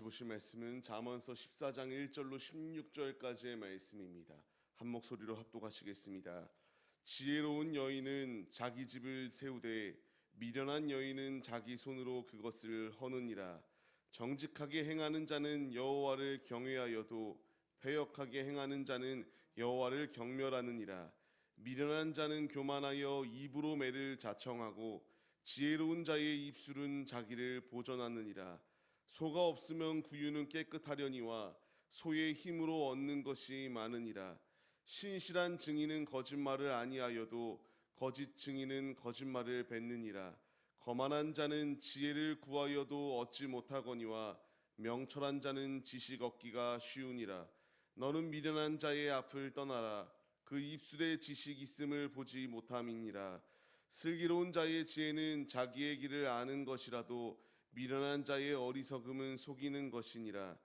보실 말씀은 잠언서 14장 1절로 16절까지의 말씀입니다. 한 목소리로 합독하시겠습니다. 지혜로운 여인은 자기 집을 세우되 미련한 여인은 자기 손으로 그것을 허느니라. 정직하게 행하는 자는 여호와를 경외하여도 패역하게 행하는 자는 여호와를 경멸하느니라. 미련한 자는 교만하여 입으로 매를 자청하고 지혜로운 자의 입술은 자기를 보전하느니라. 소가 없으면 구유는 깨끗하려니와 소의 힘으로 얻는 것이 많으니라. 신실한 증인은 거짓말을 아니하여도 거짓 증인은 거짓말을 뱉느니라. 거만한 자는 지혜를 구하여도 얻지 못하거니와 명철한 자는 지식 얻기가 쉬우니라. 너는 미련한 자의 앞을 떠나라. 그 입술에 지식 있음을 보지 못함이니라. 슬기로운 자의 지혜는 자기의 길을 아는 것이라도 미련한 자의 어리석음은 속이는 것이니라.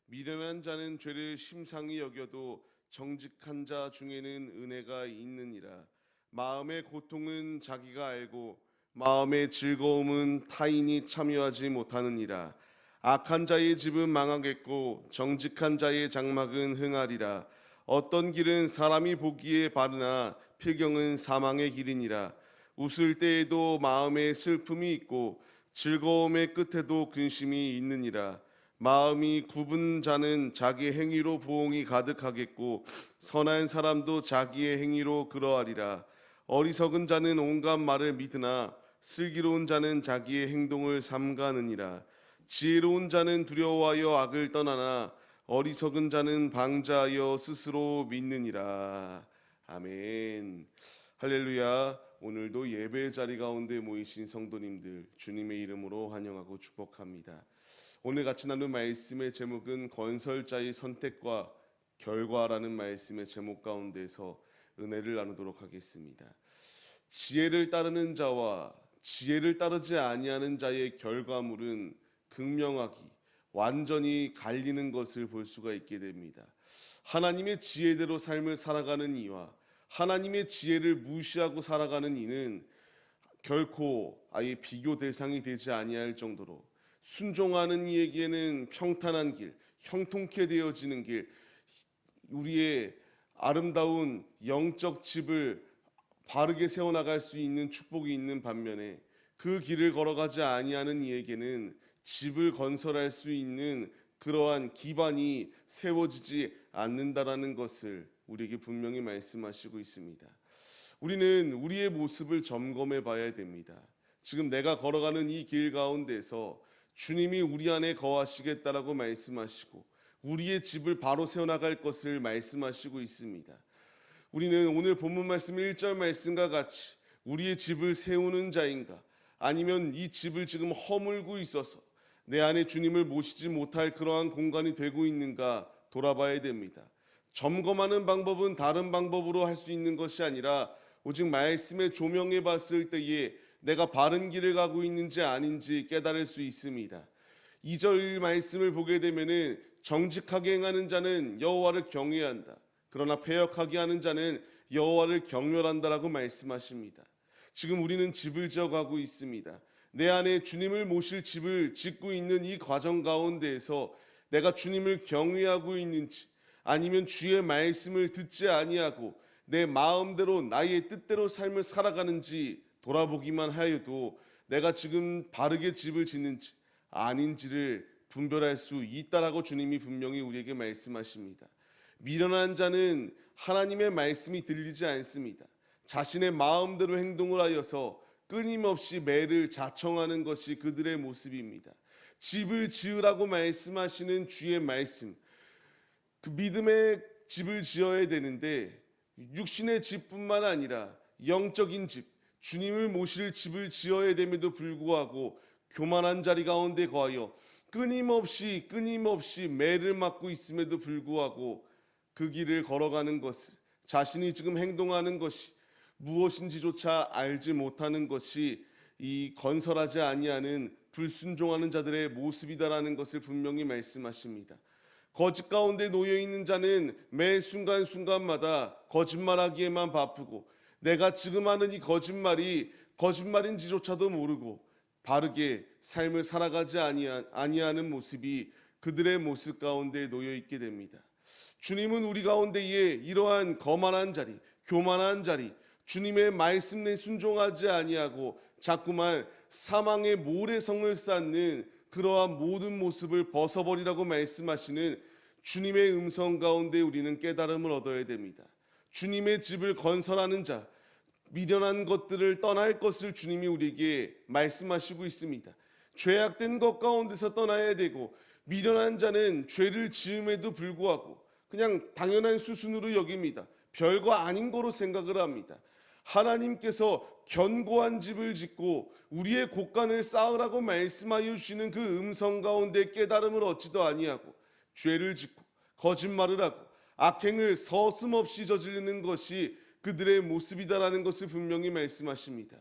미련한 자는 죄를 심상히 여겨도 정직한 자 중에는 은혜가 있느니라. 마음의 고통은 자기가 알고 마음의 즐거움은 타인이 참여하지 못하느니라. 악한 자의 집은 망하겠고 정직한 자의 장막은 흥하리라. 어떤 길은 사람이 보기에 바르나 필경은 사망의 길이니라. 웃을 때에도 마음에 슬픔이 있고 즐거움의 끝에도 근심이 있느니라. 마음이 굽은 자는 자기 행위로 보응이 가득하겠고 선한 사람도 자기의 행위로 그러하리라. 어리석은 자는 온갖 말을 믿으나 슬기로운 자는 자기의 행동을 삼가느니라. 지혜로운 자는 두려워하여 악을 떠나나 어리석은 자는 방자하여 스스로 믿느니라. 아멘. 할렐루야. 오늘도 예배의 자리 가운데 모이신 성도님들 주님의 이름으로 환영하고 축복합니다. 오늘 같이 나눈 말씀의 제목은 건설자의 선택과 결과라는 말씀의 제목 가운데서 은혜를 나누도록 하겠습니다. 지혜를 따르는 자와 지혜를 따르지 아니하는 자의 결과물은 극명하기 완전히 갈리는 것을 볼 수가 있게 됩니다. 하나님의 지혜대로 삶을 살아가는 이와 하나님의 지혜를 무시하고 살아가는 이는 결코 아예 비교 대상이 되지 아니할 정도로 순종하는 이에게는 평탄한 길, 형통케 되어지는 길, 우리의 아름다운 영적 집을 바르게 세워나갈 수 있는 축복이 있는 반면에 그 길을 걸어가지 아니하는 이에게는 집을 건설할 수 있는 그러한 기반이 세워지지 않는다라는 것을 우리에게 분명히 말씀하시고 있습니다. 우리는 우리의 모습을 점검해 봐야 됩니다. 지금 내가 걸어가는 이 길 가운데서 주님이 우리 안에 거하시겠다라고 말씀하시고 우리의 집을 바로 세워나갈 것을 말씀하시고 있습니다. 우리는 오늘 본문 말씀 1절 말씀과 같이 우리의 집을 세우는 자인가 아니면 이 집을 지금 허물고 있어서 내 안에 주님을 모시지 못할 그러한 공간이 되고 있는가 돌아봐야 됩니다. 점검하는 방법은 다른 방법으로 할 수 있는 것이 아니라 오직 말씀에 조명해 봤을 때에 내가 바른 길을 가고 있는지 아닌지 깨달을 수 있습니다. 2절 말씀을 보게 되면은 정직하게 행하는 자는 여호와를 경외한다. 그러나 패역하게 하는 자는 여호와를 경멸한다라고 말씀하십니다. 지금 우리는 집을 지어가고 있습니다. 내 안에 주님을 모실 집을 짓고 있는 이 과정 가운데에서 내가 주님을 경외하고 있는지 아니면 주의 말씀을 듣지 아니하고 내 마음대로 나의 뜻대로 삶을 살아가는지 돌아보기만 하여도 내가 지금 바르게 집을 짓는지 아닌지를 분별할 수 있다라고 주님이 분명히 우리에게 말씀하십니다. 미련한 자는 하나님의 말씀이 들리지 않습니다. 자신의 마음대로 행동을 하여서 끊임없이 매를 자청하는 것이 그들의 모습입니다. 집을 지으라고 말씀하시는 주의 말씀, 그 믿음의 집을 지어야 되는데 육신의 집뿐만 아니라 영적인 집, 주님을 모실 집을 지어야 됨에도 불구하고 교만한 자리 가운데 거하여 끊임없이 매를 맞고 있음에도 불구하고 그 길을 걸어가는 것을 자신이 지금 행동하는 것이 무엇인지조차 알지 못하는 것이 이 건설하지 아니하는 불순종하는 자들의 모습이다라는 것을 분명히 말씀하십니다. 거짓 가운데 놓여 있는 자는 매 순간순간마다 거짓말하기에만 바쁘고 내가 지금 하는 이 거짓말이 거짓말인지조차도 모르고 바르게 삶을 살아가지 아니하는 모습이 그들의 모습 가운데 놓여 있게 됩니다. 주님은 우리 가운데에 이러한 거만한 자리, 교만한 자리, 주님의 말씀에 순종하지 아니하고 자꾸만 사망의 모래성을 쌓는 그러한 모든 모습을 벗어버리라고 말씀하시는 주님의 음성 가운데 우리는 깨달음을 얻어야 됩니다. 주님의 집을 건설하는 자, 미련한 것들을 떠날 것을 주님이 우리에게 말씀하시고 있습니다. 죄악된 것 가운데서 떠나야 되고, 미련한 자는 죄를 지음에도 불구하고 그냥 당연한 수순으로 여깁니다. 별거 아닌 거로 생각을 합니다. 하나님께서 견고한 집을 짓고 우리의 곳간을 쌓으라고 말씀하여 주시는 그 음성 가운데 깨달음을 얻지도 아니하고 죄를 짓고 거짓말을 하고 악행을 서슴없이 저지르는 것이 그들의 모습이다라는 것을 분명히 말씀하십니다.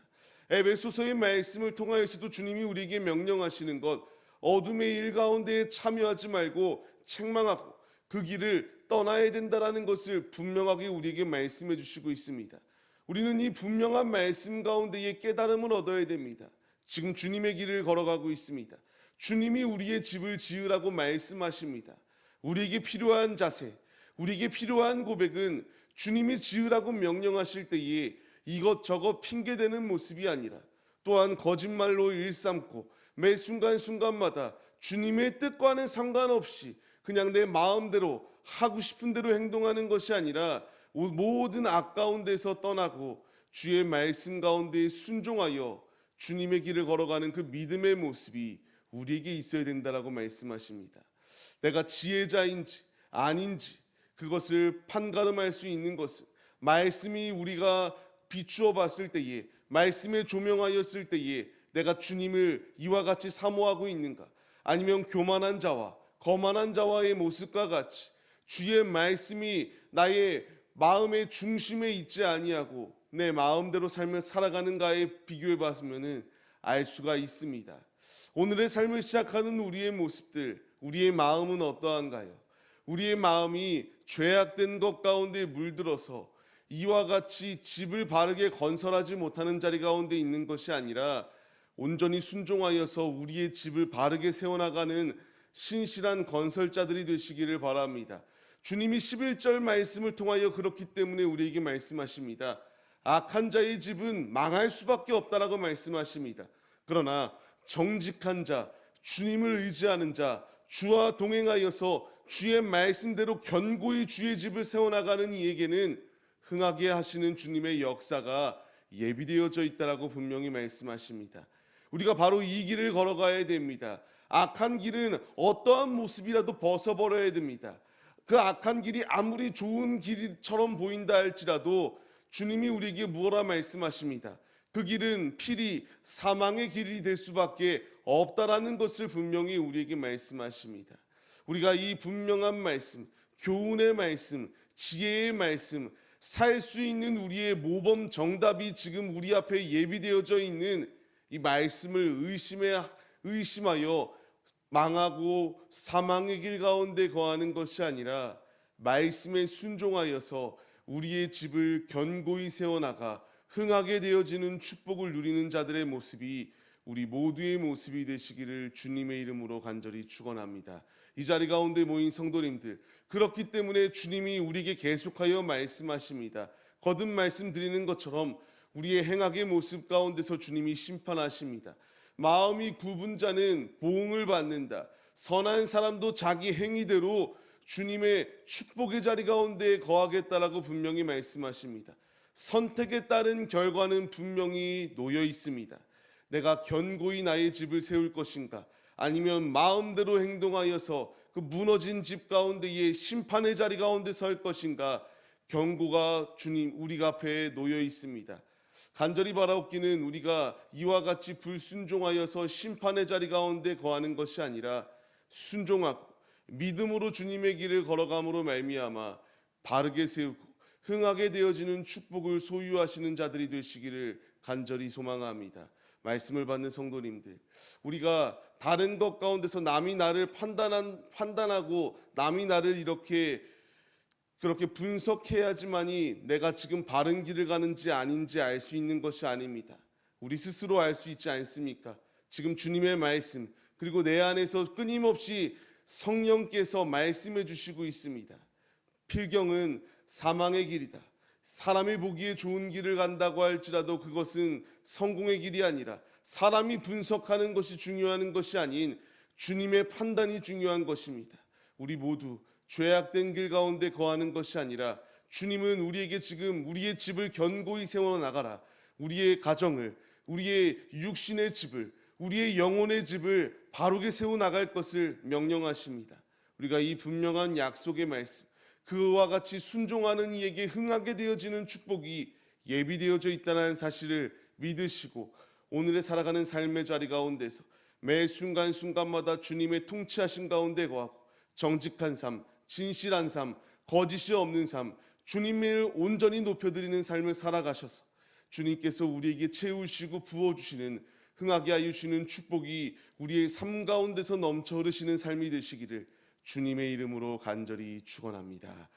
에베소서의 말씀을 통하여서도 주님이 우리에게 명령하시는 것, 어둠의 일 가운데 참여하지 말고 책망하고 그 길을 떠나야 된다라는 것을 분명하게 우리에게 말씀해 주시고 있습니다. 우리는 이 분명한 말씀 가운데에 깨달음을 얻어야 됩니다. 지금 주님의 길을 걸어가고 있습니다. 주님이 우리의 집을 지으라고 말씀하십니다. 우리에게 필요한 자세, 우리에게 필요한 고백은 주님이 지으라고 명령하실 때에 이것저것 핑계대는 모습이 아니라, 또한 거짓말로 일삼고 매 순간순간마다 주님의 뜻과는 상관없이 그냥 내 마음대로 하고 싶은 대로 행동하는 것이 아니라 모든 악 가운데서 떠나고 주의 말씀 가운데 순종하여 주님의 길을 걸어가는 그 믿음의 모습이 우리에게 있어야 된다라고 말씀하십니다. 내가 지혜자인지 아닌지 그것을 판가름할 수 있는 것은 말씀이 우리가 비추어 봤을 때에, 말씀에 조명하였을 때에 내가 주님을 이와 같이 사모하고 있는가, 아니면 교만한 자와 거만한 자와의 모습과 같이 주의 말씀이 나의 마음의 중심에 있지 아니하고 내 마음대로 살아가는가에 비교해 봤으면 알 수가 있습니다. 오늘의 삶을 시작하는 우리의 모습들, 우리의 마음은 어떠한가요? 우리의 마음이 죄악된 것 가운데 물들어서 이와 같이 집을 바르게 건설하지 못하는 자리 가운데 있는 것이 아니라 온전히 순종하여서 우리의 집을 바르게 세워나가는 신실한 건설자들이 되시기를 바랍니다. 주님이 11절 말씀을 통하여 그렇기 때문에 우리에게 말씀하십니다. 악한 자의 집은 망할 수밖에 없다라고 말씀하십니다. 그러나 정직한 자, 주님을 의지하는 자, 주와 동행하여서 주의 말씀대로 견고히 주의 집을 세워나가는 이에게는 흥하게 하시는 주님의 역사가 예비되어져 있다라고 분명히 말씀하십니다. 우리가 바로 이 길을 걸어가야 됩니다. 악한 길은 어떠한 모습이라도 벗어버려야 됩니다. 그 악한 길이 아무리 좋은 길처럼 보인다 할지라도 주님이 우리에게 무엇라 말씀하십니다. 그 길은 필히 사망의 길이 될 수밖에 없다라는 것을 분명히 우리에게 말씀하십니다. 우리가 이 분명한 말씀, 교훈의 말씀, 지혜의 말씀, 살 수 있는 우리의 모범 정답이 지금 우리 앞에 예비되어져 있는 이 말씀을 의심하여 망하고 사망의 길 가운데 거하는 것이 아니라 말씀에 순종하여서 우리의 집을 견고히 세워나가 흥하게 되어지는 축복을 누리는 자들의 모습이 우리 모두의 모습이 되시기를 주님의 이름으로 간절히 축원합니다. 이 자리 가운데 모인 성도님들, 그렇기 때문에 주님이 우리에게 계속하여 말씀하십니다. 거듭 말씀드리는 것처럼 우리의 행악의 모습 가운데서 주님이 심판하십니다. 마음이 굽은 자는 보응을 받는다. 선한 사람도 자기 행위대로 주님의 축복의 자리 가운데 거하겠다라고 분명히 말씀하십니다. 선택에 따른 결과는 분명히 놓여 있습니다. 내가 견고히 나의 집을 세울 것인가, 아니면 마음대로 행동하여서 그 무너진 집 가운데에 심판의 자리 가운데 설 것인가, 경고가 주님 우리 앞에 놓여 있습니다. 간절히 바라옵기는 우리가 이와 같이 불순종하여서 심판의 자리 가운데 거하는 것이 아니라 순종하고 믿음으로 주님의 길을 걸어감으로 말미암아 바르게 세우고 흥하게 되어지는 축복을 소유하시는 자들이 되시기를 간절히 소망합니다. 말씀을 받는 성도님들, 우리가 다른 것 가운데서 남이 나를 판단하고 남이 나를 그렇게 분석해야지만이 내가 지금 바른 길을 가는지 아닌지 알 수 있는 것이 아닙니다. 우리 스스로 알 수 있지 않습니까? 지금 주님의 말씀, 그리고 내 안에서 끊임없이 성령께서 말씀해 주시고 있습니다. 필경은 사망의 길이다. 사람이 보기에 좋은 길을 간다고 할지라도 그것은 성공의 길이 아니라 사람이 분석하는 것이 중요한 것이 아닌 주님의 판단이 중요한 것입니다. 우리 모두 죄악된 길 가운데 거하는 것이 아니라 주님은 우리에게 지금 우리의 집을 견고히 세워 나가라. 우리의 가정을, 우리의 육신의 집을, 우리의 영혼의 집을 바르게 세워 나갈 것을 명령하십니다. 우리가 이 분명한 약속의 말씀, 그와 같이 순종하는 이에게 흥하게 되어지는 축복이 예비되어져 있다는 사실을 믿으시고 오늘의 살아가는 삶의 자리 가운데서 매 순간순간마다 주님의 통치하신 가운데 거하고 정직한 삶, 진실한 삶, 거짓이 없는 삶, 주님을 온전히 높여드리는 삶을 살아가셔서 주님께서 우리에게 채우시고 부어주시는 흥하게 하여 주시는 축복이 우리의 삶 가운데서 넘쳐 흐르시는 삶이 되시기를 주님의 이름으로 간절히 축원합니다.